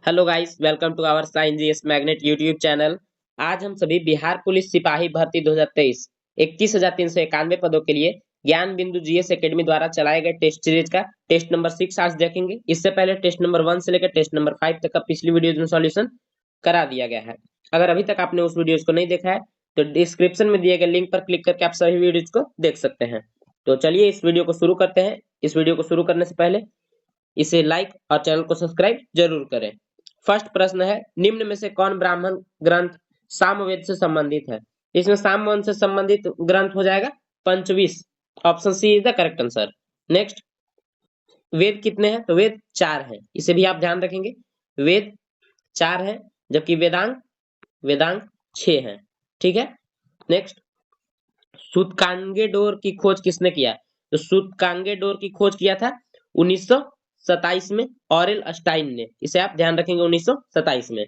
Hello guys, welcome to our science GS magnet YouTube channel. आज हम सभी Bihar police सिपाही भर्ती 2023 31,391 पदों के लिए ज्ञान बिंदु जीएस एकेडमी द्वारा चलाए गए टेस्ट सीरीज का टेस्ट नंबर 6 आज देखेंगे। इससे पहले टेस्ट नंबर 1 से लेकर टेस्ट नंबर 5 तक का पिछली वीडियो में सॉल्यूशन करा दिया गया है। अगर अभी तक आपने उस वीडियोज को नहीं देखा है तो डिस्क्रिप्शन में दिए गए लिंक पर क्लिक करके आप सभी वीडियोज को देख सकते हैं। तो चलिए इस वीडियो को शुरू करते हैं। इस वीडियो को शुरू करने से पहले इसे लाइक और चैनल को सब्सक्राइब जरूर करें। फर्स्ट प्रश्न है, निम्न में से कौन ब्राह्मण ग्रंथ सामवेद से संबंधित है? इसमें सामवेद से संबंधित ग्रंथ हो जाएगा पंचविश। Option C is the correct answer. Next, वेद कितने हैं? तो वेद 4 हैं, इसे भी आप ध्यान रखेंगे। वेद 4 हैं जबकि वेदांग वेदांग 6 हैं। ठीक है। नेक्स्ट, सूतकांगेडोर की खोज किसने किया? तो सूतकांगेडोर की खोज किया था 1927 में ऑरेल अस्टाइन ने। इसे आप ध्यान रखेंगे 1927 में।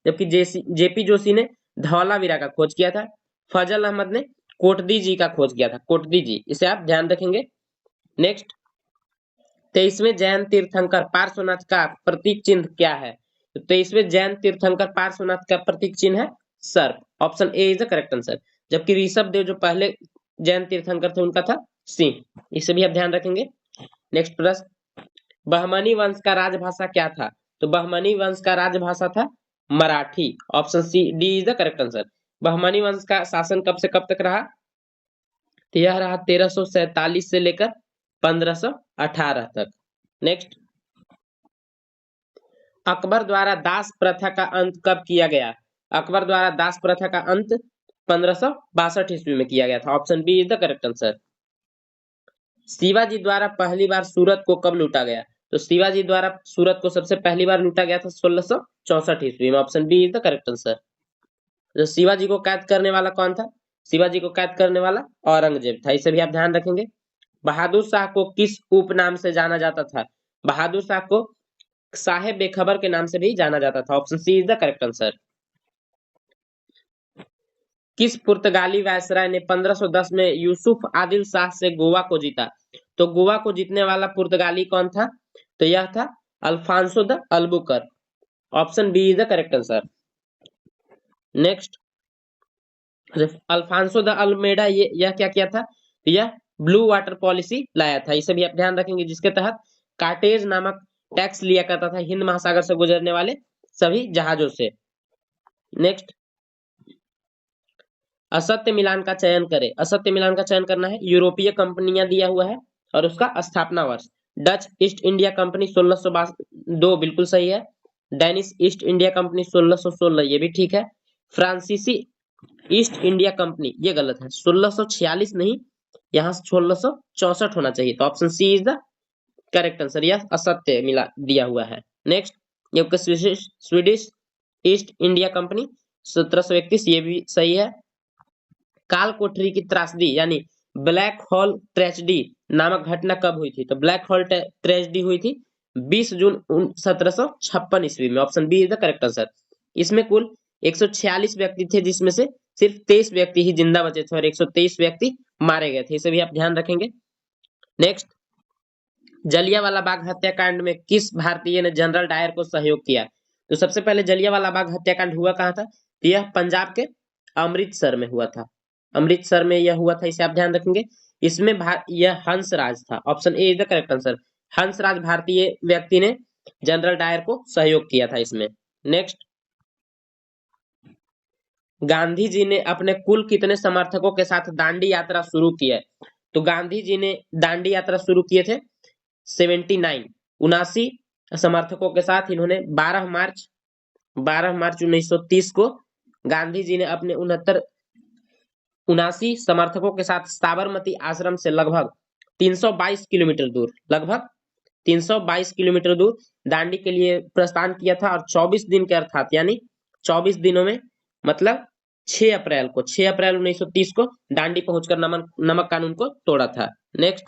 जबकि जेपी जोशी ने धौलावीरा का खोज किया था। फजल अहमद ने कोटदी जी का खोज किया था, कोटदी जी, इसे आप ध्यान रखेंगे। नेक्स्ट, 23वें जैन तीर्थंकर पार्श्वनाथ का प्रतीक चिन्ह क्या है? तो 23वें जैन तीर्थंकर पार्श्वनाथ का प्रतीक चिन्ह है सर्प। Option A is the correct answer. जबकि ऋषभ देव जो पहले जैन तीर्थंकर थे उनका था सिंह, इसे भी आप ध्यान रखेंगे। नेक्स्ट प्रश्न, बहमनी वंश का राजभाषा क्या था? तो बहमनी वंश का राजभाषा था Marathi. Option C D is the correct answer. Bahmani वंश का शासन कब से कब तक रहा? तो यह रहा 1347 से लेकर 1518 तक। नेक्स्ट, अकबर द्वारा दास प्रथा का अंत कब किया गया? अकबर द्वारा दास प्रथा का अंत 1562 ईस्वी में किया गया था। Option B is the correct answer. Shivaji द्वारा पहली बार सूरत को कब लूटा गया? तो शिवाजी द्वारा सूरत को सबसे पहली बार लूटा गया था 1664 ईस्वी में। Option B is the correct answer. तो शिवाजी को कैद करने वाला कौन था? शिवाजी को कैद करने वाला औरंगजेब था, इसे भी आप ध्यान रखेंगे। बहादुर शाह को किस उपनाम से जाना जाता था? बहादुर शाह को साहेब बेखबर के नाम से भी जाना जाता था। Option C is the correct answer. किस पुर्तगाली वायसराय ने 1510 में यूसुफ आदिल शाह से गोवा को जीता? तो गोवा को जीतने वाला पुर्तगाली कौन था? तो यह था Alfonso de Albuquerque. Option B is the correct answer. Next, Alfonso de Almeida यह क्या किया था? तो यह ब्लू वाटर पॉलिसी लाया था, इसे भी आप ध्यान रखेंगे, जिसके तहत कार्टेज नामक टैक्स लिया करता था हिंद महासागर से गुजरने वाले सभी जहाजों से। नेक्स्ट, असत्य मिलान का चयन करें। असत्य मिलान का चयन करना है। यूरोपीय कंपनियां दिया हुआ है और उसका स्थापना वर्ष। डच ईस्ट इंडिया कंपनी 1602 बिल्कुल सही है। डेनिश ईस्ट इंडिया कंपनी 1616, ये भी ठीक है। फ्रांसीसी ईस्ट इंडिया कंपनी, ये गलत है, 1646 नहीं, यहाँ 1664 होना चाहिए। तो option C is the correct answer. यह असत्य मिला दिया हुआ है। Next, Swedish East India Company 1731, ये भी सही है। काल कोठरी की त्रासदी यानी ब्लैक होल ट्रेजेडी नामक घटना कब हुई थी? तो ब्लैक होल ट्रेजेडी हुई थी 20 जून 1756 ईस्वी में। Option B is the correct answer. इसमें कुल 146 व्यक्ति थे, जिसमें से सिर्फ 23 व्यक्ति ही जिंदा बचे थे और 123 व्यक्ति मारे गए थे, इसे भी आप ध्यान रखेंगे। नेक्स्ट, जलियांवाला बाग हत्याकांड में किस भारतीय ने जनरल डायर को सहयोग किया? तो सबसे पहले जलियांवाला बाग हत्याकांड हुआ कहाँ था? तो यह पंजाब के अमृतसर में हुआ था। अमृतसर में यह हुआ था, इसे आप ध्यान रखेंगे। इसमें यह हंसराज था। Option A is the correct answer. Hansraj भारतीय व्यक्ति ने जनरल डायर को सहयोग किया था इसमें। नेक्स्ट, गांधी जी ने अपने कुल कितने समर्थकों के साथ दांडी यात्रा शुरू की है? तो गांधी जी ने दांडी यात्रा शुरू किए थे 79 समर्थकों के साथ। इन्होंने 12 मार्च 1930 को गांधी जी ने अपने 79 समर्थकों के साथ साबरमती आश्रम से लगभग 322 किलोमीटर दूर, लगभग 322 किलोमीटर दूर दांडी के लिए प्रस्थान किया था और 24 दिन के अर्थात यानी 24 दिनों में, मतलब 6 अप्रैल 1930 को दांडी पहुंचकर नमक कानून को तोड़ा था। नेक्स्ट,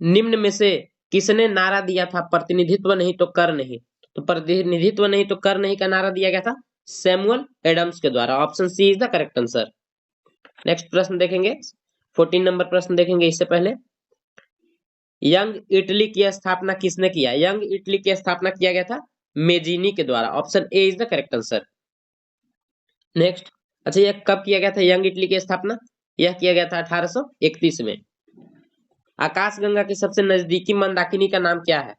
निम्न में से किसने नारा दिया था प्रतिनिधित्व नहीं तो कर नहीं? तो प्रतिनिधित्व नहीं तो कर नहीं का नारा दिया गया था सैमुअल एडम्स के द्वारा। Option C is the correct answer. Next प्रश्न देखेंगे, 14 नंबर प्रश्न देखेंगे। इससे पहले, यंग इटली की स्थापना किसने किया? यंग इटली की स्थापना किया गया था मेजिनी के द्वारा। Option A is the correct answer. Next, अच्छा यह कब किया गया था यंग इटली की स्थापना? यह किया गया था 1831 में। आकाशगंगा के सबसे नजदीकी मंदाकिनी का नाम क्या है?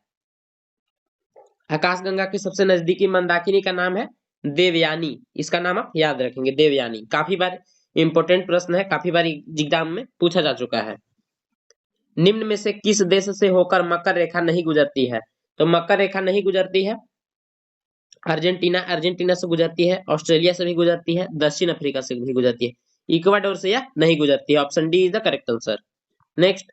आकाशगंगा के सबसे नजदीकी मंदाकिनी का नाम है देवयानी। इसका नाम आप याद रखेंगे, देवयानी। काफी बार इंपॉर्टेंट प्रश्न है, काफी बार एग्जाम में पूछा जा चुका है। निम्न में से किस देश से होकर मकर रेखा नहीं गुजरती है? तो मकर रेखा नहीं गुजरती है अर्जेंटीना, अर्जेंटीना से गुजरती है, ऑस्ट्रेलिया से भी गुजरती है, दक्षिण अफ्रीका से भी गुजरती है, इक्वाडोर से यह नहीं गुजरती है। Option D is the correct answer. Next,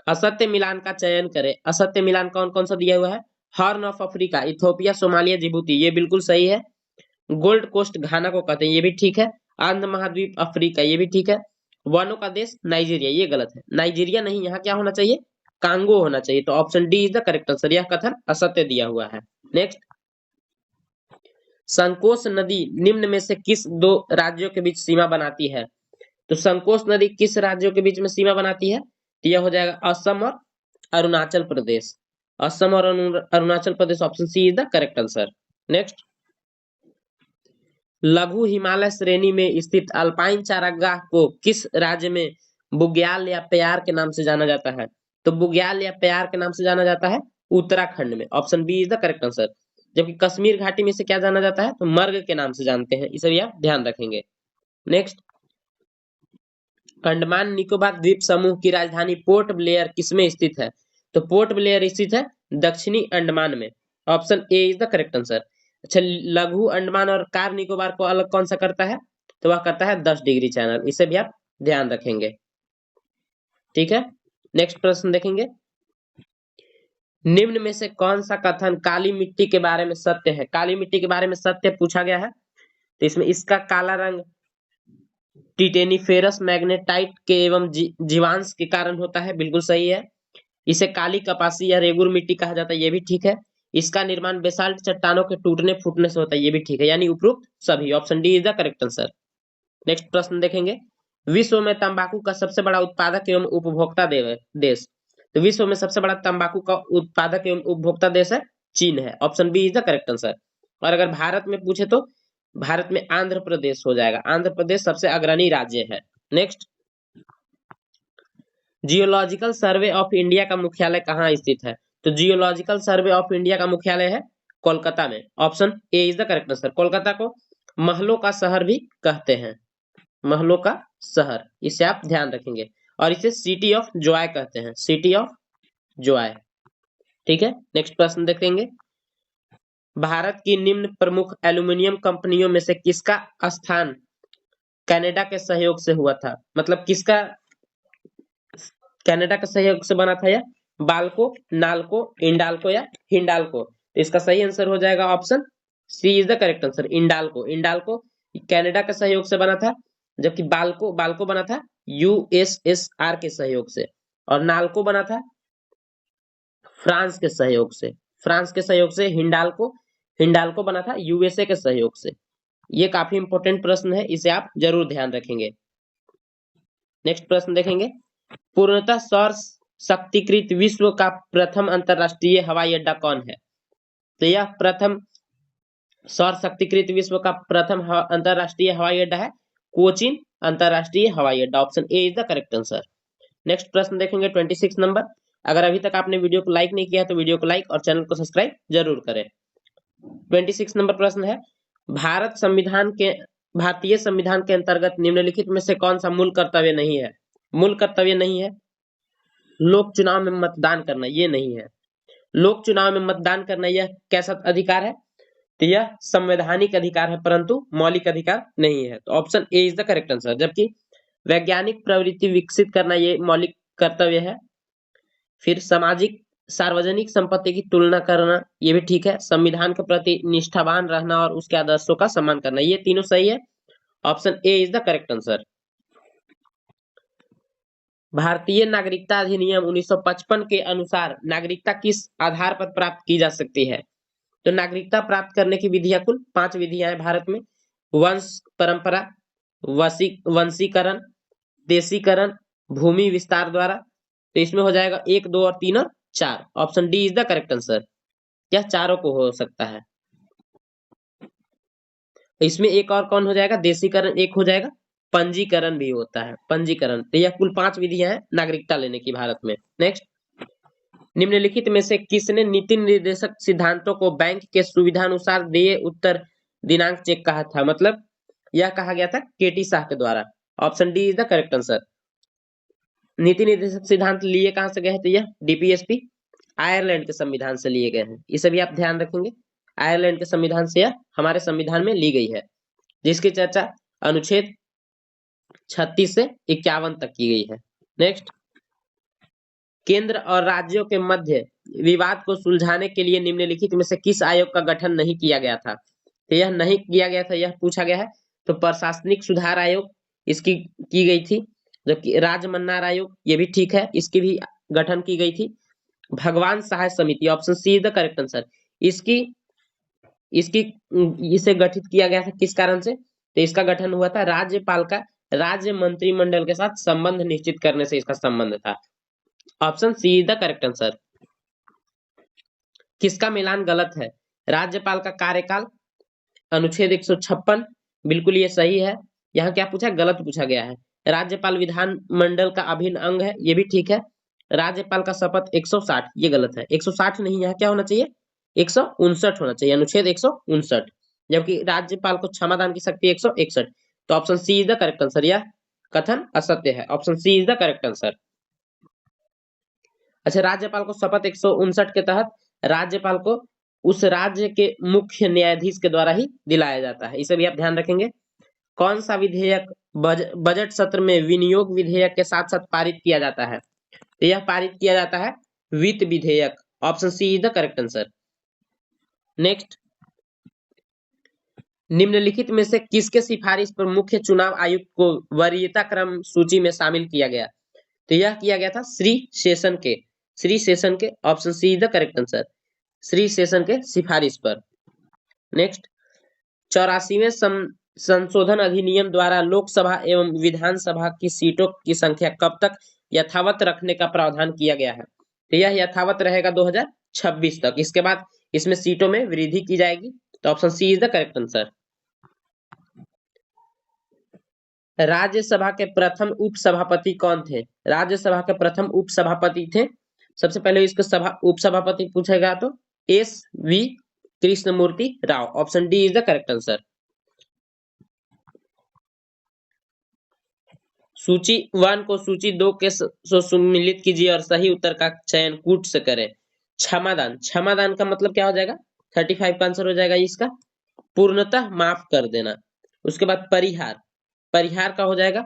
असत्य मिलान का चयन करें। असत्य मिलान कौन कौन सा दिया हुआ है? Horn of Africa, Ethiopia, Somalia, Djibouti, ये बिल्कुल सही है। गोल्ड कोस्ट घाना को कहते हैं, ये भी ठीक है। आंध्र महाद्वीप अफ्रीका, ये भी ठीक है। वनों का देश नाइजीरिया, ये गलत है। नाइजीरिया नहीं, यहाँ क्या होना चाहिए? कांगो होना चाहिए। तो option D is the correct answer. यह कथन असत्य दिया हुआ है। नेक्स्ट, संकोच नदी निम्न में से किस दो राज्यों के बीच सीमा बनाती है? तो संकोच नदी किस राज्यों के बीच में सीमा बनाती है? तो यह हो जाएगा असम और अरुणाचल प्रदेश। असम और Arunachal Pradesh. Option C is the correct answer. Next, लघु हिमालय श्रेणी में स्थित अल्पाइन चारागाह को किस राज्य में बुग्याल या प्यार के नाम से जाना जाता है? तो बुग्याल या प्यार के नाम से जाना जाता है उत्तराखंड में। Option B is the correct answer. जबकि कश्मीर घाटी में से क्या जाना जाता है? तो मर्ग के नाम से जानते हैं, इसे भी आप ध्यान रखेंगे। नेक्स्ट, अंडमान निकोबार द्वीप समूह की राजधानी पोर्ट ब्लेयर किसमें स्थित है? तो पोर्ट ब्लेयर स्थित है दक्षिणी अंडमान में। Option A is the correct answer. अच्छा, लघु अंडमान और कार निकोबार को अलग कौन सा करता है? तो वह करता है 10 डिग्री चैनल, इसे भी आप ध्यान रखेंगे। ठीक है, नेक्स्ट प्रश्न देखेंगे। निम्न में से कौन सा कथन काली मिट्टी के बारे में सत्य है? काली मिट्टी के बारे में सत्य पूछा गया है, तो इसमें इसका काला रंग टिटेनिफेरस मैग्नेटाइट के एवं जीवांश के कारण होता है, बिल्कुल सही है। इसे काली कपासी या रेगुर मिट्टी कहा जाता है, ये भी ठीक है। इसका निर्माण बेसाल्ट चट्टानों के टूटने फूटने से होता है, ये भी ठीक है। यानी उपरोक्त सभी। Option D is the correct answer. Next प्रश्न देखेंगे। विश्व में तंबाकू का सबसे बड़ा उत्पादक एवं उपभोक्ता देश? तो विश्व में सबसे बड़ा तंबाकू का उत्पादक एवं उपभोक्ता देश है चीन है। Option B is the correct answer. और अगर भारत में पूछे तो भारत में आंध्र प्रदेश हो जाएगा। आंध्र प्रदेश सबसे अग्रणी राज्य है। Next, geological survey of India का मुख्यालय कहाँ स्थित है? तो जियोलॉजिकल सर्वे ऑफ इंडिया का मुख्यालय है कोलकाता में। Option A is the correct answer. Kolkata को महलों का शहर भी कहते हैं, महलों का शहर, इसे आप ध्यान रखेंगे। और इसे सिटी ऑफ जॉय कहते हैं, सिटी ऑफ जॉय। ठीक है, नेक्स्ट प्रश्न देखेंगे। भारत की निम्न प्रमुख एल्यूमिनियम कंपनियों में से किसका स्थान कनाडा के सहयोग से हुआ था? मतलब किसका कनाडा के सहयोग से बना था? यह बाल्को, नाल्को, इंडाल्को या हिंडाल्को? तो इसका सही आंसर हो जाएगा option C is the correct answer, Indalco. Indalco Canada के सहयोग से बना था, जबकि बाल्को बाल्को बना था यूएसएसआर के सहयोग से, और नाल्को बना था फ्रांस के सहयोग से। फ्रांस के सहयोग से हिंडाल्को हिंडाल्को बना था यूएसए के सहयोग से। ये काफी इंपॉर्टेंट प्रश्न है, इसे आप जरूर ध्यान रखेंगे। नेक्स्ट प्रश्न देखेंगे। पूर्णतः सौर शक्तिकृत विश्व का प्रथम अंतरराष्ट्रीय हवाई अड्डा कौन है? तो यह प्रथम सौर शक्तिकृत विश्व का प्रथम अंतरराष्ट्रीय हवाई अड्डा है कोचीन अंतरराष्ट्रीय हवाई अड्डा। Option A is the correct answer. Next प्रश्न देखेंगे 26 नंबर। अगर अभी तक आपने वीडियो को लाइक नहीं किया तो वीडियो को लाइक और चैनल को सब्सक्राइब जरूर करें। 26 नंबर प्रश्न है, भारतीय संविधान के अंतर्गत निम्नलिखित में से कौन सा मूल कर्तव्य नहीं है? मूल कर्तव्य नहीं है लोक चुनाव में मतदान करना, ये नहीं है। लोक चुनाव में मतदान करना यह कैसा अधिकार है? तो यह संवैधानिक अधिकार है, परंतु मौलिक अधिकार नहीं है। तो option A is the correct answer. जबकि वैज्ञानिक प्रवृत्ति विकसित करना ये मौलिक कर्तव्य है। फिर सामाजिक सार्वजनिक संपत्ति की तुलना करना, ये भी ठीक है। संविधान के प्रति निष्ठावान रहना और उसके आदर्शों का सम्मान करना, ये तीनों सही है। Option A is the correct answer. भारतीय नागरिकता अधिनियम 1955 के अनुसार नागरिकता किस आधार पर प्राप्त की जा सकती है? तो नागरिकता प्राप्त करने की विधियां कुल 5 विधियां हैं भारत में। वंश परंपरा, वंशीकरण, देशीकरण, भूमि विस्तार द्वारा। तो इसमें हो जाएगा 1, 2 और 3 और 4। Option D is the correct answer. या चारों को हो सकता है। इसमें एक और कौन हो जाएगा, देशीकरण एक हो जाएगा, पंजीकरण भी होता है, पंजीकरण। तो यह कुल 5 विधियां हैं नागरिकता लेने की भारत में। नेक्स्ट, निम्नलिखित में से किसने नीति निर्देशक सिद्धांतों को बैंक के सुविधानुसार देय उत्तर दिनांक चेक कहा था, मतलब यह कहा गया था केटी शाह के द्वारा। Option D is the correct answer. नीति निर्देशक सिद्धांत लिए कहां से गए हैं, तो यह डीपीएसपी आयरलैंड के संविधान से लिए गए हैं। इसे भी आप ध्यान रखेंगे, आयरलैंड के संविधान से यह हमारे संविधान में ली गई है, जिसकी चर्चा अनुच्छेद 36 से 51 तक की गई है। नेक्स्ट, केंद्र और राज्यों के मध्य विवाद को सुलझाने के लिए निम्नलिखित में से किस आयोग का गठन नहीं किया गया था, तो यह नहीं किया गया था, यह पूछा गया है। तो प्रशासनिक सुधार आयोग इसकी की गई थी, जबकि राजमन्नार आयोग ये भी ठीक है, इसकी भी गठन की गई थी। भगवान सहाय समिति, option C is the correct answer. इसकी इसकी इसे गठित किया गया था किस कारण से, तो इसका गठन हुआ था राज्यपाल का राज्य मंत्रिमंडल के साथ संबंध निश्चित करने से इसका संबंध था। Option C is the correct answer. किसका मिलान गलत है, राज्यपाल का कार्यकाल, अनुच्छेद 156 बिल्कुल ये सही है। यहाँ क्या पूछा, गलत पूछा गया है। राज्यपाल विधान मंडल का अभिन्न अंग है, ये भी ठीक है। राज्यपाल का शपथ 160 ये गलत है, 160 नहीं, यहाँ क्या होना चाहिए, 159 होना चाहिए, अनुच्छेद 159। जबकि राज्यपाल को क्षमादान की शक्ति 161। तो option C is the correct answer, यह कथन असत्य है। Option C is the correct answer. अच्छा, राज्यपाल को शपथ 159 के तहत राज्यपाल को उस राज्य के मुख्य न्यायाधीश के द्वारा ही दिलाया जाता है, इसे भी आप ध्यान रखेंगे। कौन सा विधेयक बजट सत्र में विनियोग विधेयक के साथ साथ पारित किया जाता है, तो यह पारित किया जाता है वित्त विधेयक। Option C is the correct answer. Next, निम्नलिखित में से किसके सिफारिश पर मुख्य चुनाव आयुक्त को वरीयता क्रम सूची में शामिल किया गया, तो यह किया गया था श्री शेषन के। Option C is the correct answer, Shri Seshan के सिफारिश पर। नेक्स्ट, 84वें संशोधन अधिनियम द्वारा लोकसभा एवं विधानसभा की सीटों की संख्या कब तक यथावत रखने का प्रावधान किया गया है, तो यह यथावत रहेगा 2026 तक। इसके बाद इसमें सीटों में वृद्धि की जाएगी। तो option C is the correct answer. Rajya Sabha के प्रथम उपसभापति कौन थे, राज्यसभा के प्रथम उपसभापति थे, सबसे पहले इसको उपसभापति पूछेगा तो S V Krishnamurthy Rao. Option D is the correct answer. सूची 1 को सूची 2 के सम्मिलित कीजिए और सही उत्तर का चयन कूट से करें। क्षमादान, क्षमादान का मतलब क्या हो जाएगा, 35 का आंसर हो जाएगा इसका, पूर्णतः माफ कर देना। उसके बाद परिहार, परिहार का हो जाएगा,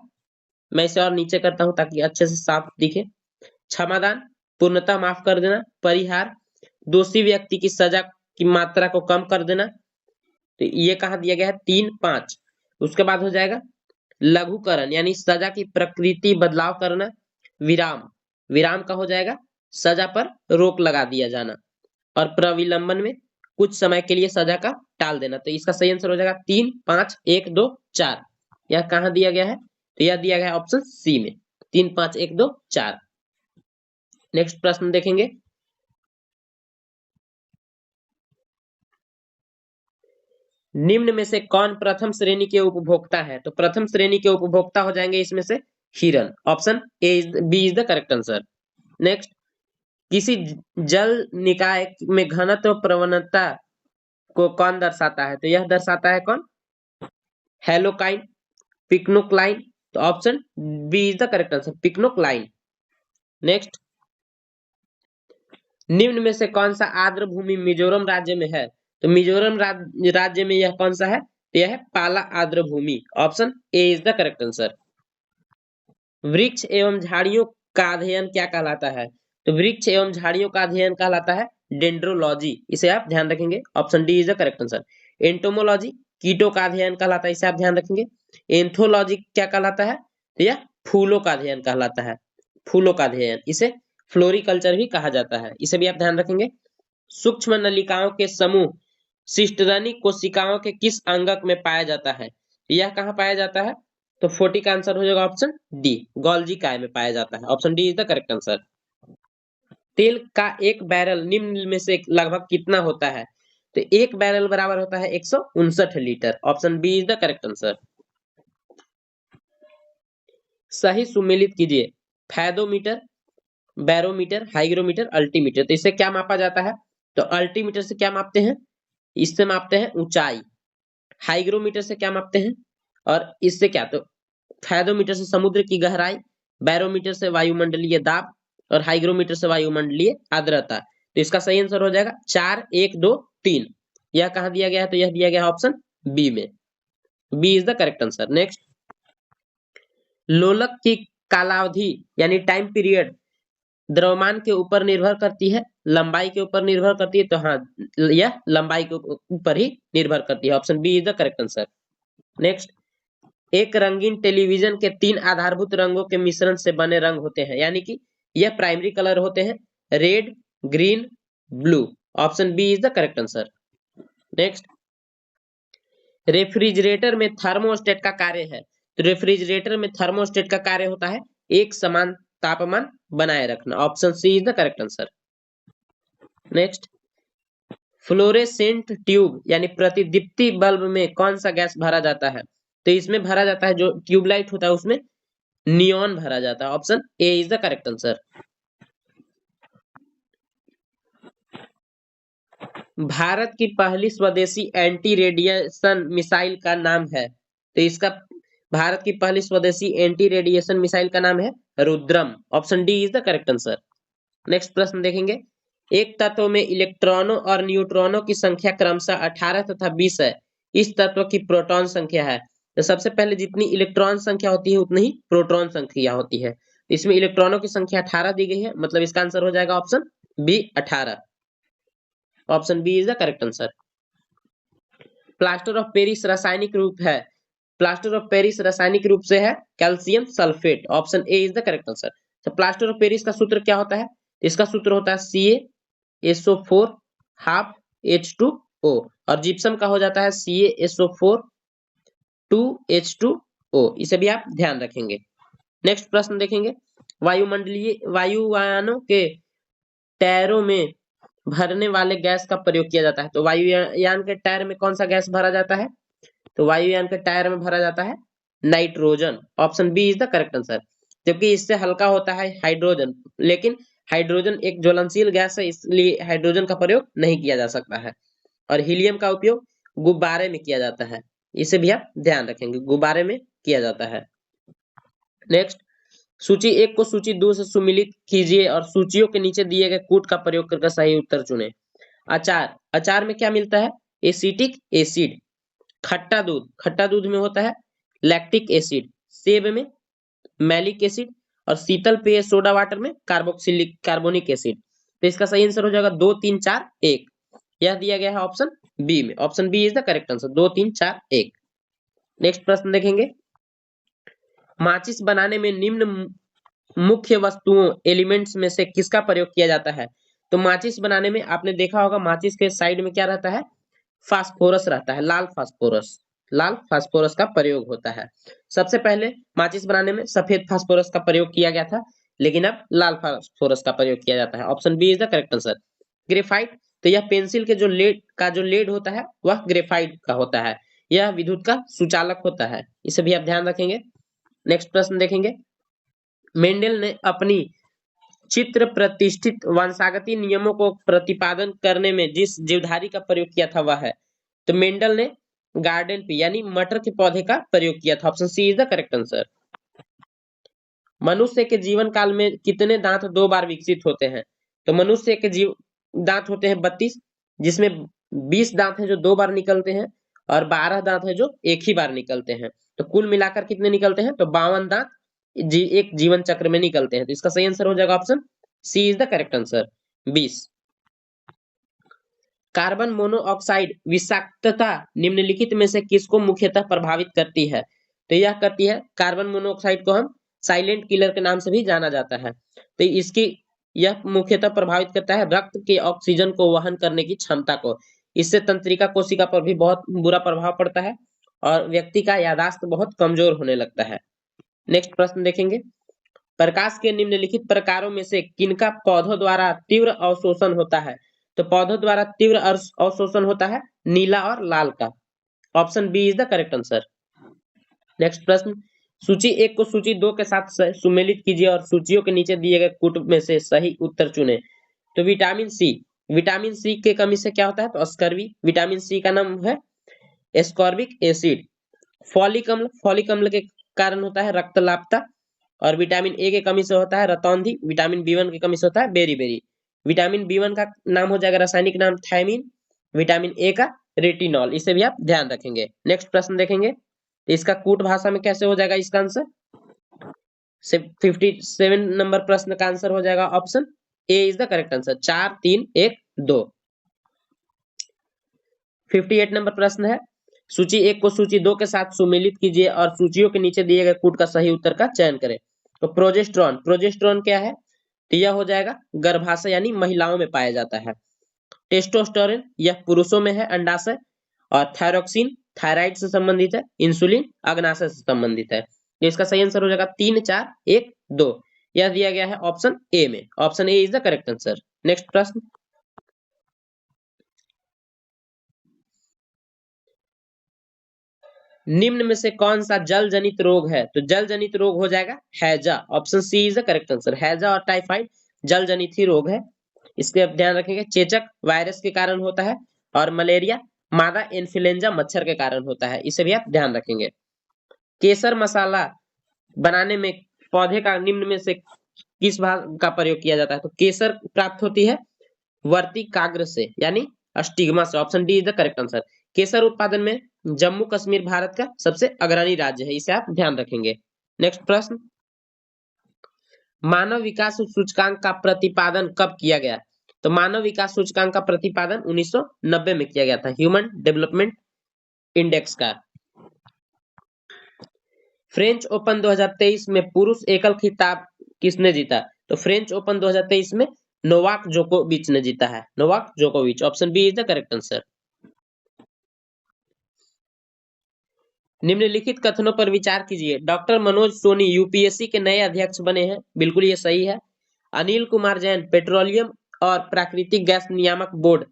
मैं इसे और नीचे करता हूं ताकि अच्छे से साफ दिखे। क्षमादान, पूर्णतः माफ कर देना। परिहार, दोषी व्यक्ति की सजा की मात्रा को कम कर देना। तो ये कहाँ दिया गया है, 3, 5। उसके बाद हो जाएगा लघुकरण, यानी सजा की प्रकृति बदलाव करना। विराम, विराम का हो जाएगा सजा पर रोक लगा दिया जाना। और प्रविलंबन में कुछ समय के लिए सजा का टाल देना। तो इसका सही आंसर हो जाएगा 3, 5, 1, 2, 4। यह कहाँ दिया गया है, तो यह दिया गया है ऑप्शन सी में, 3, 5, 1, 2, 4। नेक्स्ट प्रश्न देखेंगे, निम्न में से कौन प्रथम श्रेणी के उपभोक्ता है, तो प्रथम श्रेणी के उपभोक्ता हो जाएंगे इसमें से हिरन। Option B is the correct answer. Next, किसी जल निकाय में घनत्व प्रवणता को कौन दर्शाता है, तो यह दर्शाता है कौन, हेलोकाइन, पिक्नोक्लाइन। तो option B is the correct answer, pycnocline. Next, निम्न में से कौन सा आर्द्र भूमि मिजोरम राज्य में है, तो मिजोरम राज्य में यह कौन सा है, तो यह है पाला आर्द्र भूमि। Option A is the correct answer. वृक्ष एवं झाड़ियों का अध्ययन क्या कहलाता है, तो वृक्ष एवं झाड़ियों का अध्ययन कहलाता है डेंड्रोलॉजी, इसे आप ध्यान रखेंगे। Option D is the correct answer. Entomology, कीटों का अध्ययन कहलाता है, इसे आप ध्यान रखेंगे। एंथोलॉजी क्या कहलाता है, तो यह फूलों का अध्ययन कहलाता है, फूलों का अध्ययन, इसे फ्लोरिकल्चर भी कहा जाता है, इसे भी आप ध्यान रखेंगे। सूक्ष्म नलिकाओं के समूह सिस्टरनी कोशिकाओं के किस अंगक में पाया जाता है, यह कहाँ पाया जाता है, तो 40 का आंसर हो जाएगा ऑप्शन डी, गोल्जी काय में पाया जाता है। Option D is the correct answer. तेल का एक बैरल निम्न में से लगभग कितना होता है? तो एक बैरल बराबर होता है 159 litre. Option B is the correct answer. सही सुमेलित कीजिए फैदोमीटर, बैरोमीटर, हाइग्रोमीटर, अल्टीमीटर। तो इससे क्या मापा जाता है? तो अल्टीमीटर से क्या मापते हैं? इससे मापते हैं ऊंचाई। हाइग्रोमीटर से क्या मापते हैं? और इससे क्या, तो फैदोमीटर से समुद्र की गहराई, बैरोमीटर से वायुमंडलीय दाब और हाइग्रोमीटर से वायुमंडलीय आर्द्रता। तो इसका सही आंसर हो जाएगा 4, 1, 2, 3। यह कहाँ दिया गया है? तो यह दिया गया है ऑप्शन बी में। B is the correct answer. Next, लोलक की कालावधि यानी टाइम पीरियड द्रव्यमान के ऊपर निर्भर करती है, लंबाई के ऊपर निर्भर करती है? तो हाँ, यह लंबाई के ऊपर ही निर्भर करती है। Option B is the correct answer. Next, एक रंगीन टेलीविजन के 3 आधारभूत रंगों के मिश्रण से बने रंग होते हैं, यानी कि यह प्राइमरी कलर होते हैं, red, green, blue. Option B is the correct answer. Next, refrigerator में थर्मोस्टेट का कार्य है। तो रेफ्रिजरेटर में थर्मोस्टेट का कार्य होता है एक समान तापमान बनाए रखना। Option C is the correct answer. Next, fluorescent tube यानी प्रतिदीप्ति बल्ब में कौन सा गैस भरा जाता है? तो इसमें भरा जाता है, जो ट्यूबलाइट होता है उसमें नियॉन भरा जाता है। Option A is the correct answer. Bharat की पहली स्वदेशी एंटी रेडिएशन मिसाइल का नाम है। तो इसका भारत की पहली स्वदेशी एंटी रेडिएशन मिसाइल का नाम है Rudram. Option D is the correct answer. Next प्रश्न देखेंगे, एक तत्व में इलेक्ट्रॉनों और न्यूट्रॉनों की संख्या क्रमशः 18 तथा 20 है। इस तत्व की प्रोटॉन संख्या है। तो सबसे पहले जितनी इलेक्ट्रॉन संख्या होती है उतनी ही प्रोटॉन संख्या होती है। इसमें इलेक्ट्रॉनों की संख्या 18 दी गई है, मतलब इसका आंसर हो जाएगा option B 18। Option B is the correct answer. Plaster of Paris रासायनिक रूप है, प्लास्टर ऑफ पेरिस रासायनिक रूप से है calcium sulphate. Option A is the correct answer. तो प्लास्टर ऑफ पेरिस का सूत्र क्या होता है? इसका सूत्र होता है CaSO4 हाफ H2O, और जिप्सम का हो जाता है CaSO4 2H2O। इसे भी आप ध्यान रखेंगे। नेक्स्ट प्रश्न देखेंगे, वायुमंडलीय वायुयानों के टायरों में भरने वाले गैस का प्रयोग किया जाता है। तो वायुयान के टायर में कौन सा गैस भरा जाता है? तो वायुयान के टायर में भरा जाता है nitrogen. Option B is the correct answer. जबकि इससे हल्का होता है हाइड्रोजन, लेकिन हाइड्रोजन एक ज्वलनशील गैस है, इसलिए हाइड्रोजन का प्रयोग नहीं किया जा सकता है। और हीलियम का उपयोग गुब्बारे में किया जाता है। इसे भी आप ध्यान रखेंगे, गुब्बारे में किया जाता है। नेक्स्ट, सूची 1 को सूची 2 से सुमिलित कीजिए और सूचियों के नीचे दिए गए कूट का प्रयोग करके सही उत्तर चुनें। अचार, अचार में क्या मिलता है? Acetic acid. खट्टा दूध, खट्टा दूध में होता है लैक्टिक एसिड। सेब में मैलिक एसिड, और शीतल पेय सोडा वाटर में कार्बोक्सिलिक कार्बोनिक एसिड। तो इसका सही आंसर हो जाएगा 2, 3, 4, 1। यह दिया गया है ऑप्शन बी में। Option B is the correct answer, 2, 3, 4, 1। Next प्रश्न देखेंगे, माचिस बनाने में निम्न मुख्य वस्तुओं एलिमेंट्स में से किसका प्रयोग किया जाता है? तो माचिस बनाने में आपने देखा होगा, माचिस के साइड में क्या रहता है? फास्फोरस रहता है, लाल फास्फोरस। लाल फास्फोरस का प्रयोग होता है। सबसे पहले माचिस बनाने में सफेद फास्फोरस का प्रयोग किया गया था, लेकिन अब लाल फास्फोरस का प्रयोग किया जाता है। Option B is the correct answer. Graphite, तो यह पेंसिल के जो लेड होता है वह ग्रेफाइट का होता है। यह विद्युत का सुचालक होता है। इसे भी आप ध्यान रखेंगे। नेक्स्ट प्रश्न देखेंगे, मेंडल ने अपनी चित्र प्रतिष्ठित वंशागति नियमों को प्रतिपादन करने में जिस जीवधारी का प्रयोग किया था वह है? तो मेंडल ने गार्डन पी यानी मटर के पौधे का प्रयोग किया था। Option C is the correct answer. मनुष्य के जीवन काल में कितने दांत 2 बार विकसित होते हैं? तो मनुष्य के दांत होते हैं 32, जिसमें 20 दांत है जो 2 बार निकलते हैं और 12 दांत है जो एक ही बार निकलते हैं। तो कुल मिलाकर कितने निकलते हैं? तो 52 दांत एक जीवन चक्र में निकलते हैं। तो इसका सही आंसर हो जाएगा option C is the correct answer, 20। Carbon monoxide विषाक्तता निम्नलिखित में से किसको मुख्यतः प्रभावित करती है? तो यह करती है, कार्बन मोनोऑक्साइड को हम साइलेंट किलर के नाम से भी जाना जाता है। तो इसकी यह मुख्यतः प्रभावित करता है रक्त के ऑक्सीजन को वहन करने की क्षमता को। इससे तंत्रिका कोशिका पर भी बहुत बुरा प्रभाव पड़ता है और व्यक्ति का याददाश्त बहुत कमजोर होने लगता है। नेक्स्ट प्रश्न देखेंगे, प्रकाश के निम्नलिखित प्रकारों में से किनका पौधों द्वारा तीव्र अवशोषण होता है? तो पौधों द्वारा तीव्र अवशोषण होता है नीला और लाल का। Option B is the correct answer. Next प्रश्न, सूची 1 को सूची 2 के साथ सुमेलित कीजिए और सूचियों के नीचे दिए गए कूट में से सही उत्तर चुने। तो विटामिन सी के कमी से क्या होता है? तो स्कर्वी। विटामिन सी का नाम है एस्कॉर्बिक एसिड। फॉलिक अम्ल के कारण होता है रक्तलापता। और विटामिन ए के कमी से होता है रतौंधी। विटामिन बी1 की कमी से होता है बेरी। विटामिन बी1 का नाम हो जाएगा रासायनिक नाम थायमीन। विटामिन ए का रेटिनॉल। इसे भी आप ध्यान रखेंगे। नेक्स्ट प्रश्न देखेंगे, इसका कूट भाषा में कैसे हो जाएगा इसका आंसर? 57 नंबर प्रश्न का आंसर हो जाएगा option A is the correct answer. 4 3 1 2। 58 number प्रश्न है, सूची 1 को सूची 2 के साथ सुमेलित कीजिए और सूचियों के नीचे दिए गए कूट का सही उत्तर का चयन करें। तो प्रोजेस्टेरॉन क्या है? तो यह हो जाएगा गर्भाशय यानी महिलाओं में पाया जाता है। टेस्टोस्टेरोन यह पुरुषों में है अंडाशय। और थायरोक्सिन थायराइड से संबंधित है। इंसुलिन अग्नाशय से संबंधित है। तो इसका सही आंसर हो जाएगा 3 4 1 2। यह दिया गया है ऑप्शन ए में। Option A is the correct answer. Next प्रश्न, निम्न में से कौन सा जल जनित रोग है? तो जल जनित रोग हो जाएगा हैजा। Option C is the correct answer. हैजा और टाइफाइड जल जनित ही रोग है। इसके अब ध्यान रखेंगे। चेचक वायरस के कारण होता है और मलेरिया मादा इन्फ्लुएंजा मच्छर के कारण होता है। इसे भी आप ध्यान रखेंगे। केसर मसाला बनाने में पौधे का निम्न में से किस भाग का प्रयोग किया जाता है? तो केसर प्राप्त होती है वर्तिकाग्र से यानी स्टिग्मा से। Option D is the correct answer. केसर उत्पादन में जम्मू कश्मीर भारत का सबसे अग्रणी राज्य है। इसे आप ध्यान रखेंगे। नेक्स्ट प्रश्न, मानव विकास सूचकांक का प्रतिपादन कब किया गया? तो मानव विकास सूचकांक का प्रतिपादन 1990 में किया गया था, ह्यूमन डेवलपमेंट इंडेक्स का। फ्रेंच ओपन 2023 में पुरुष एकल खिताब किसने जीता? तो फ्रेंच ओपन 2023 में नोवाक जोकोविच ने जीता है। नोवाक जोकोविच। Option B is the correct answer. निम्नलिखित कथनों पर विचार कीजिए। डॉक्टर मनोज सोनी यूपीएससी के नए अध्यक्ष बने हैं। बिल्कुल ये सही है। अनिल कुमार जैन पेट्रोलियम और प्राकृतिक गैस नियामक बोर्ड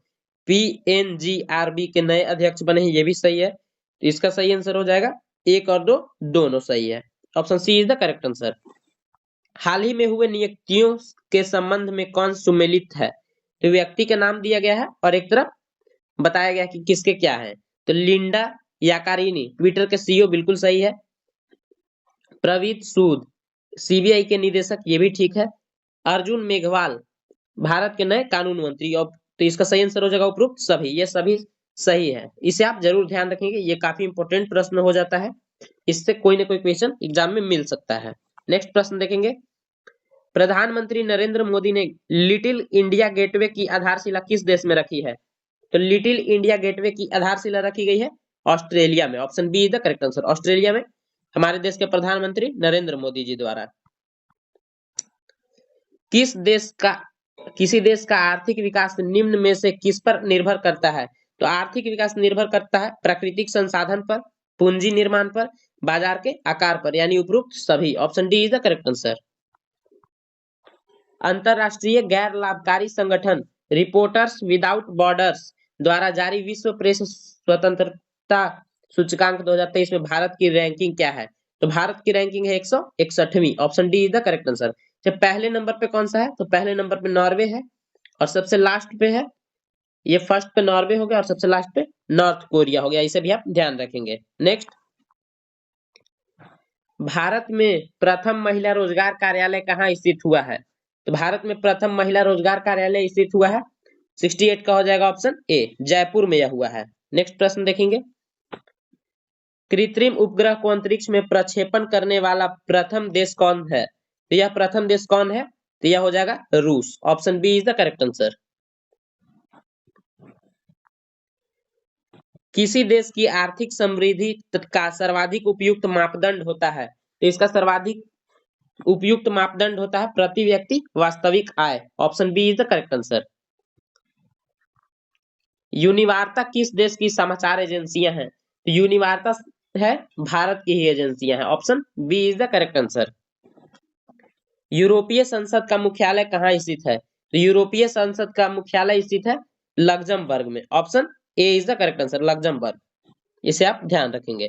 पीएनजीआरबी के नए अध्यक्ष बने हैं। ये भी सही है। तो इसका सही आंसर हो जाएगा 1 और 2 दोनों सही है। Option C is the correct answer. हाल ही में हुए नियुक्तियों के संबंध में कौन सुमेलित है? तो व्यक्ति का नाम दिया गया है और एक तरफ बताया गया कि किसके क्या है। तो लिंडा याकारिनी ट्विटर के सीईओ, बिल्कुल सही है। प्रवीत सूद सीबीआई के निदेशक, ये भी ठीक है। अर्जुन मेघवाल भारत के नए कानून मंत्री। और तो इसका सही आंसर हो जाएगा उपरोक्त सभी। ये सभी सही है। इसे आप जरूर ध्यान रखेंगे। ये काफी इंपॉर्टेंट प्रश्न हो जाता है। इससे कोई ना कोई क्वेश्चन एग्जाम में मिल सकता है। नेक्स्ट प्रश्न देखेंगे, प्रधानमंत्री नरेंद्र मोदी ने लिटिल इंडिया गेटवे की आधारशिला किस देश में रखी है? तो लिटिल इंडिया गेटवे की आधारशिला रखी गई है ऑस्ट्रेलिया में। Option B is the correct answer. Australia में हमारे देश के प्रधानमंत्री नरेंद्र मोदी जी द्वारा। किसी देश का आर्थिक विकास निम्न में से किस पर निर्भर करता है? तो आर्थिक विकास निर्भर करता है प्राकृतिक संसाधन पर, पूंजी निर्माण पर, बाजार के आकार पर, यानी उपरोक्त सभी। Option D is the correct answer. अंतरराष्ट्रीय गैर लाभकारी संगठन रिपोर्टर्स विदाउट बॉर्डर्स द्वारा जारी विश्व प्रेस स्वतंत्रता सूचकांक 2023 में भारत की रैंकिंग क्या है? तो भारत की रैंकिंग है 161वीं। Option D is the correct answer. जब पहले नंबर पे कौन सा है? तो पहले नंबर पे नॉर्वे है और सबसे लास्ट पे है, ये फर्स्ट पे नॉर्वे हो गया और सबसे लास्ट पे नॉर्थ कोरिया हो गया। इसे भी आप ध्यान रखेंगे। नेक्स्ट, भारत में प्रथम महिला रोजगार कार्यालय कहाँ स्थित हुआ है? तो भारत में प्रथम महिला रोजगार कार्यालय स्थित हुआ है 68 का हो जाएगा ऑप्शन ए, जयपुर में यह हुआ है। नेक्स्ट प्रश्न देखेंगे, कृत्रिम उपग्रह को अंतरिक्ष में प्रक्षेपण करने वाला प्रथम देश कौन है? तो यह प्रथम देश कौन है? तो यह हो जाएगा रूस। Option B is the correct answer. किसी देश की आर्थिक समृद्धि का सर्वाधिक उपयुक्त मापदंड होता है? तो इसका सर्वाधिक उपयुक्त मापदंड होता है प्रति व्यक्ति वास्तविक आय। Option B is the correct answer. Univarta किस देश की समाचार एजेंसियां हैं? तो यूनिवार्ता है भारत की ही एजेंसियां हैं। Option B is the correct answer. यूरोपीय संसद का मुख्यालय कहाँ स्थित है? तो यूरोपीय संसद का मुख्यालय स्थित है लक्जमबर्ग में। Option A is the correct answer, Luxembourg. इसे आप ध्यान रखेंगे।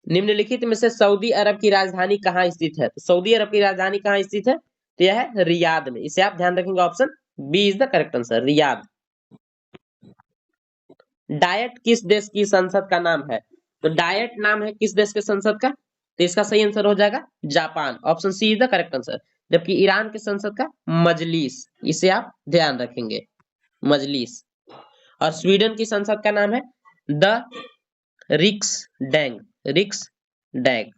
निम्नलिखित में से सऊदी अरब की राजधानी कहाँ स्थित है? तो सऊदी अरब की राजधानी कहाँ स्थित है? तो यह है रियाद में। इसे आप ध्यान रखेंगे। Option B is the correct answer, Riyadh. Diet किस देश की संसद का नाम है? तो डायट नाम है किस देश के संसद का? तो इसका सही आंसर हो जाएगा जापान। Option C is the correct answer. जबकि ईरान के संसद का मजलिस। इसे आप ध्यान रखेंगे, मजलिस। और स्वीडन की संसद का नाम है द रिक्स डैंग, रिक्स डैग।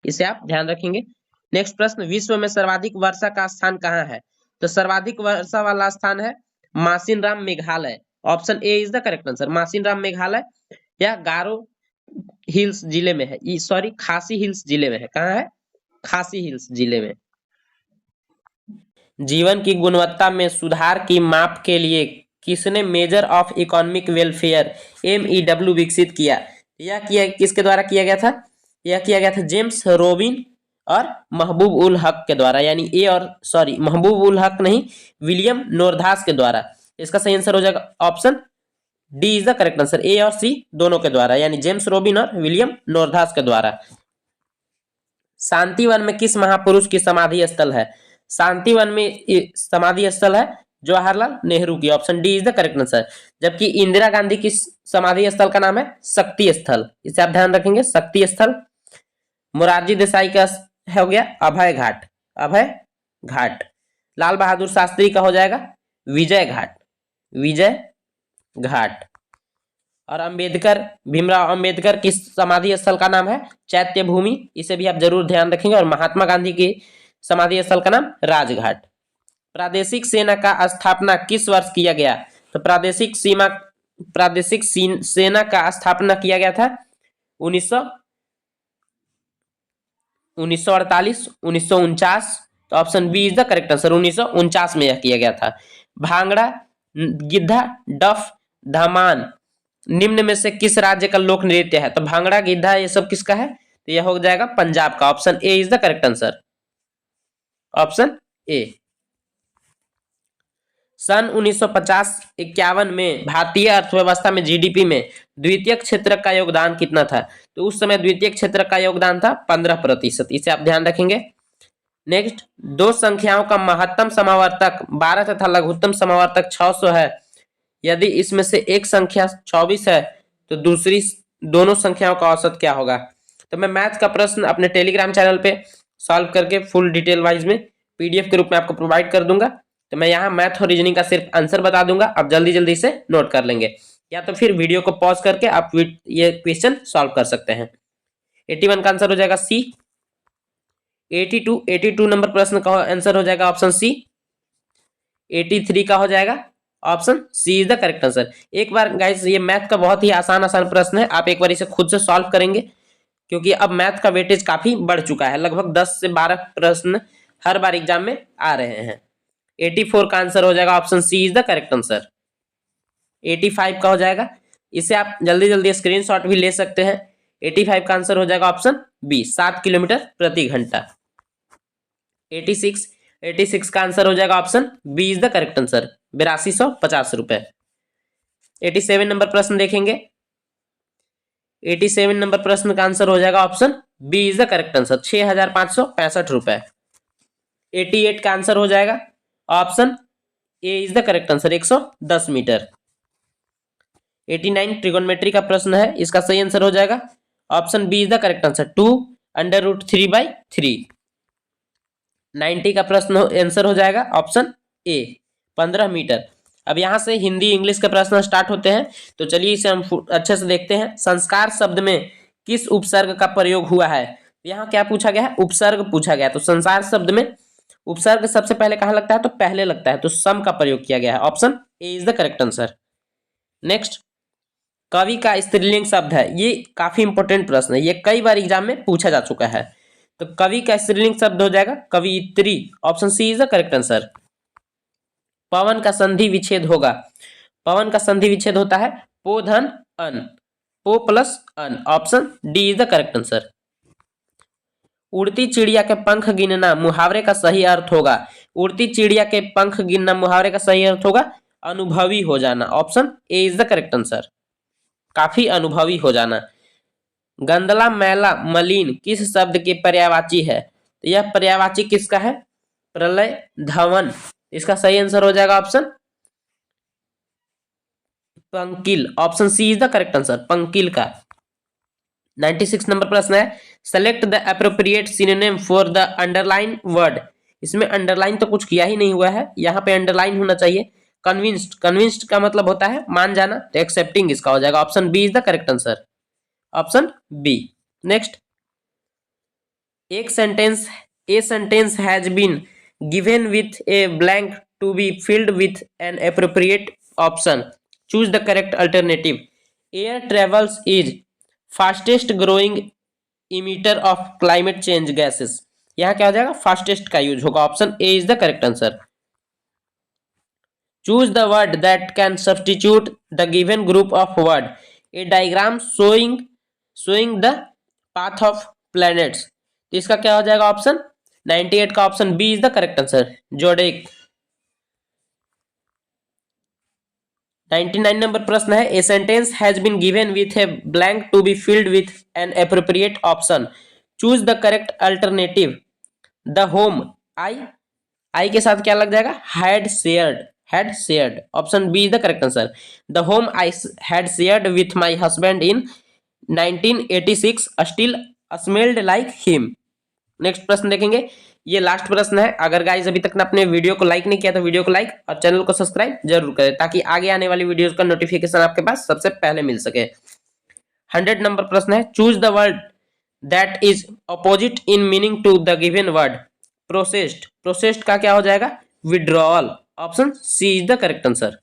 इसे आप ध्यान रखेंगे। नेक्स्ट प्रश्न, विश्व में सर्वाधिक वर्षा का स्थान कहाँ है? तो सर्वाधिक वर्षा वाला स्थान है Mawsynram Meghalaya. Option A is the correct answer, Mawsynram Meghalaya. यह गारो हिल्स जिले में है, सॉरी खासी हिल्स जिले में है। कहाँ है? खासी हिल्स जिले में। जीवन की गुणवत्ता में सुधार की माप के लिए किसने measure of economic welfare MEW विकसित किया? यह किसके द्वारा किया गया था? यह किया गया था जेम्स रोबिन और महबूब उल हक के द्वारा। यानी ए और सॉरी महबूब उल हक नहीं, विलियम नोरधास के द्वारा। इसका सही आंसर हो जाएगा option D is the correct answer, A और सी दोनों के द्वारा, यानी जेम्स रोबिन और विलियम नोरधास के द्वारा। शांतिवन में किस महापुरुष की समाधि स्थल है? शांतिवन में समाधि स्थल है जवाहरलाल नेहरू की। Option D is the correct answer. जबकि इंदिरा गांधी की समाधि स्थल का नाम है शक्ति स्थल। इसे आप ध्यान रखेंगे, शक्ति स्थल। मोरारजी देसाई का हो गया अभय घाट, अभय घाट। लाल बहादुर शास्त्री का हो जाएगा विजय घाट, विजय घाट। और अंबेडकर, भीमराव अंबेडकर की समाधि स्थल का नाम है चैत्य भूमि। इसे भी आप जरूर ध्यान रखेंगे। और महात्मा गांधी की समाधि स्थल का नाम राजघाट। प्रादेशिक सेना का स्थापना किस वर्ष किया गया? तो प्रादेशिक सेना का स्थापना किया गया था 1948, 1949। तो option B is the correct answer, 1949 में यह किया गया था। भांगड़ा, गिद्धा, डफ, धमान निम्न में से किस राज्य का लोक नृत्य है? तो भांगड़ा, गिद्धा ये सब किसका है? तो यह हो जाएगा पंजाब का। Option A is the correct answer, option A. सन 1950-51 में भारतीय अर्थव्यवस्था में GDP में द्वितीय क्षेत्र का योगदान कितना था? तो उस समय द्वितीय क्षेत्र का योगदान था 15%। इसे आप ध्यान रखेंगे। नेक्स्ट, दो संख्याओं का महत्तम समावर्तक 12 तथा लघुत्तम समावर्तक 600 है। यदि इसमें से एक संख्या 24 है तो दूसरी दोनों संख्याओं का औसत क्या होगा? तो मैं मैथ का प्रश्न अपने टेलीग्राम चैनल पे सॉल्व करके फुल डिटेल वाइज में PDF के रूप में आपको प्रोवाइड कर दूंगा। तो मैं यहाँ मैथ और रीजनिंग का सिर्फ आंसर बता दूंगा, आप जल्दी जल्दी से नोट कर लेंगे, या तो फिर वीडियो को पॉज करके आप ये क्वेश्चन सॉल्व कर सकते हैं। 81 का आंसर हो जाएगा सी। 82 नंबर प्रश्न का आंसर हो जाएगा ऑप्शन सी। 83 का हो जाएगा option C is the correct answer. एक बार गाइस, ये मैथ का बहुत ही आसान प्रश्न है, आप एक बार इसे खुद से सॉल्व करेंगे, क्योंकि अब मैथ का वेटेज काफी बढ़ चुका है। लगभग 10 से 12 प्रश्न हर बार एग्जाम में आ रहे हैं। 84 का आंसर हो जाएगा option C is the correct answer. 85 का हो जाएगा, इसे आप जल्दी जल्दी स्क्रीनशॉट भी ले सकते हैं। 85 का आंसर हो जाएगा ऑप्शन बी, 7 किलोमीटर प्रति घंटा। 86 का आंसर हो जाएगा option B is the correct answer, 8250 रुपए। 87 नंबर प्रश्न देखेंगे। 87 नंबर प्रश्न का आंसर हो जाएगा option B is the correct answer, 6565 रुपए। 88 का आंसर हो जाएगा option A is the correct answer, 110 metre. 89 trigonometry का प्रश्न है, इसका सही आंसर हो जाएगा option B is the correct answer, 2√3/3। 90 का प्रश्न आंसर हो जाएगा ऑप्शन ए, 15 मीटर। अब यहां से हिंदी इंग्लिश के प्रश्न स्टार्ट होते हैं, तो चलिए इसे हम अच्छे से देखते हैं। संस्कार शब्द में किस उपसर्ग का प्रयोग हुआ है? यहाँ क्या पूछा गया है? उपसर्ग पूछा गया। तो संसार शब्द में उपसर्ग सबसे पहले कहाँ लगता है? तो पहले लगता है, तो सम का प्रयोग किया गया है। Option A is the correct answer. Next, कवि का स्त्रीलिंग शब्द है, ये काफी इंपॉर्टेंट प्रश्न है, ये कई बार एग्जाम में पूछा जा चुका है। तो कवि का स्त्रीलिंग शब्द हो जाएगा कवियत्री। Option C is the correct answer. पवन का संधि विच्छेद होगा, पवन का संधि विच्छेद होता है पो धन अन, पो प्लस अन। Option D is the correct answer. उड़ती चिड़िया के पंख गिनना मुहावरे का सही अर्थ होगा। उड़ती चिड़िया के पंख गिनना मुहावरे का सही अर्थ होगा अनुभवी हो जाना। Option A is the correct answer, काफी अनुभवी हो जाना। गंदला मैला मलिन किस शब्द की पर्यायवाची है? तो यह पर्यायवाची किसका है? प्रलय धवन। इसका सही आंसर हो जाएगा ऑप्शन पंकिल। Option C is the correct answer, पंकिल का। 96 नंबर प्रश्न है, select the appropriate synonym for the underline word. इसमें अंडरलाइन तो कुछ किया ही नहीं हुआ है, यहाँ पे अंडरलाइन होना चाहिए। कन्विंस्ड, कन्विंस्ड का मतलब होता है मान जाना, तो एक्सेप्टिंग इसका हो जाएगा। Option B is the correct answer, option B. Next, एक sentence, a sentence has been given with a blank to be filled with an appropriate option, choose the correct alternative. Air travels is fastest growing emitter of climate change gases. यहाँ क्या हो जाएगा? Fastest का use होगा। Option A is the correct answer. Choose the word that can substitute the given group of word. A diagram showing the path of planets. तो इसका क्या हो जाएगा? ऑप्शन 98 का option B is the correct answer, zodiac. 99 number प्रश्न है, a sentence has been given with a blank to be filled with an appropriate option, choose the correct alternative. The home I के साथ क्या लग जाएगा? Had shared. Option B is the correct answer. The home I had shared with my husband in 1986 still smelled like him. Next प्रश्न देखेंगे, ये last प्रश्न है। अगर गाइज अभी तक ना अपने वीडियो को लाइक नहीं किया तो वीडियो को लाइक और चैनल को सब्सक्राइब जरूर करें, ताकि आगे आने वाली वीडियोस का नोटिफिकेशन आपके पास सबसे पहले मिल सके। 100 नंबर प्रश्न है, choose the word that is opposite in meaning to the given word. Processed का क्या हो जाएगा? Withdrawal. Option C is the correct answer.